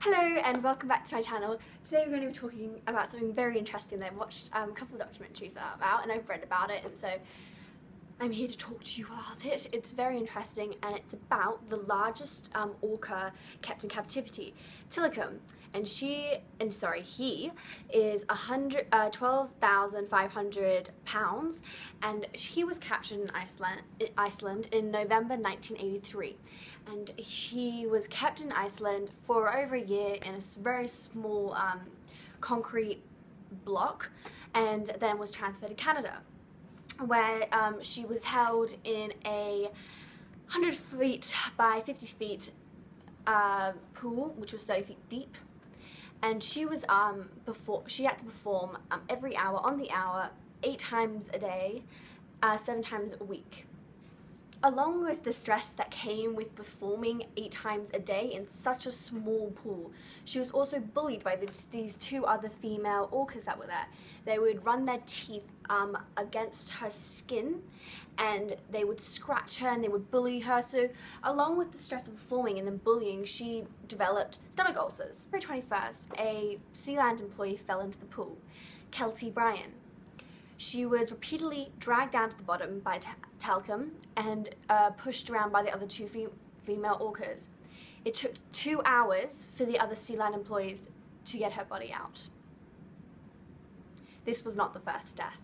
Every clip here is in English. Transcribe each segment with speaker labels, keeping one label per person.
Speaker 1: Hello and welcome back to my channel. Today we're going to be talking about something very interesting that I've watched a couple of documentaries about and I've read about it, and so I'm here to talk to you about it. It's very interesting and it's about the largest orca kept in captivity, Tilikum, and he is 12,500 pounds, and he was captured in Iceland in November 1983, and he was kept in Iceland for over a year in a very small concrete block, and then was transferred to Canada, where she was held in a 100 feet by 50 feet pool, which was 30 feet deep, and she was she had to perform every hour on the hour, 8 times a day, 7 times a week. Along with the stress that came with performing 8 times a day in such a small pool, she was also bullied by these 2 other female orcas that were there. They would run their teeth against her skin, and they would scratch her and they would bully her. So along with the stress of performing and then bullying, she developed stomach ulcers. February 21st, a Sealand employee fell into the pool, Kelty Bryan. She was repeatedly dragged down to the bottom by Tilikum and pushed around by the other 2 female orcas. It took 2 hours for the other Sealand employees to get her body out. This was not the first death.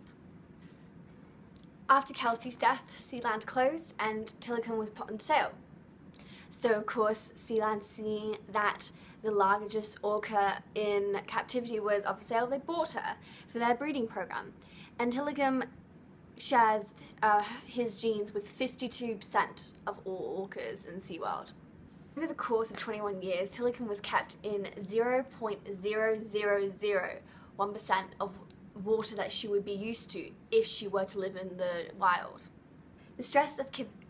Speaker 1: After Kelty's death, Sealand closed and Tilikum was put on sale. So of course, Sealand, seeing that the largest orca in captivity was off sale, they bought her for their breeding program. And Tilikum shares his genes with 52% of all orcas in Seaworld. Over the course of 21 years, Tilikum was kept in 0.0001% of water that she would be used to if she were to live in the wild. The stress of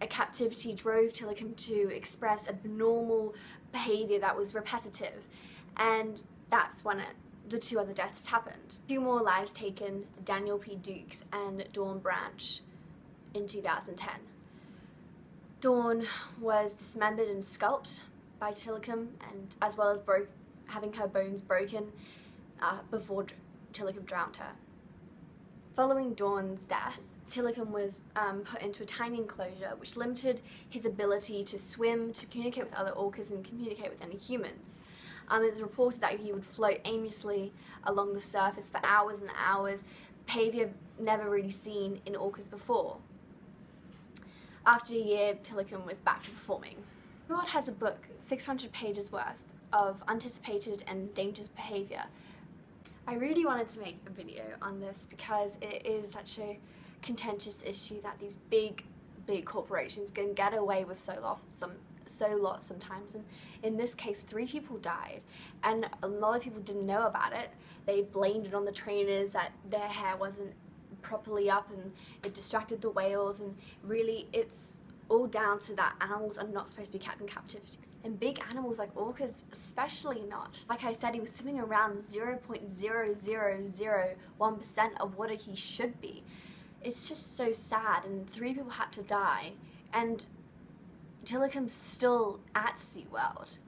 Speaker 1: captivity drove Tilikum to express abnormal behaviour that was repetitive, and that's when the 2 other deaths happened. 2 more lives taken, Daniel P. Dukes and Dawn Branch, in 2010. Dawn was dismembered and scalped by Tilikum, and as well as having her bones broken before Tilikum drowned her. Following Dawn's death, Tilikum was put into a tiny enclosure which limited his ability to swim, to communicate with other orcas, and communicate with any humans. It was reported that he would float aimlessly along the surface for hours and hours, behaviour never really seen in orcas before. After a year, Tilikum was back to performing. Seaworld has a book, 600 pages worth, of anticipated and dangerous behaviour. I really wanted to make a video on this because it is such a contentious issue that these big corporations can get away with so lot sometimes, and in this case 3 people died, and a lot of people didn't know about it. They blamed it on the trainers that their hair wasn't properly up and it distracted the whales, and really it's all down to that animals are not supposed to be kept in captivity, and big animals like orcas especially not. Like I said, he was swimming around 0.0001% of what he should be. It's just so sad, and 3 people had to die, and Tilikum's still at Seaworld.